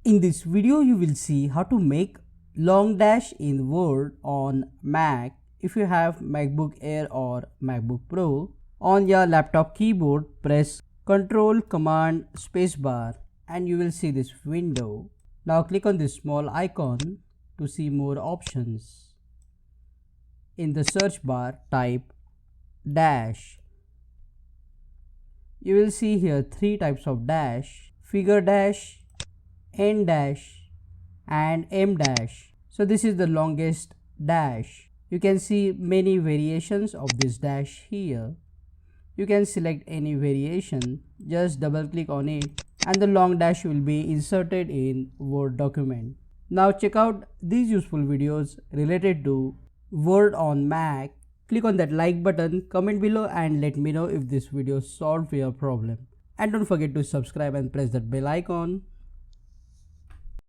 In this video, you will see how to make long dash in Word on Mac if you have MacBook Air or MacBook Pro. On your laptop keyboard, press CTRL CMD Spacebar and you will see this window. Now click on this small icon to see more options. In the search bar, type dash. You will see here three types of dash: figure dash, N dash and M dash. So this is the longest dash. You can see many variations of this dash here. You can select any variation, just double click on it and the long dash will be inserted in Word document. Now check out these useful videos related to Word on Mac. Click on that like button, comment below and let me know if this video solved your problem. And don't forget to subscribe and press that bell icon.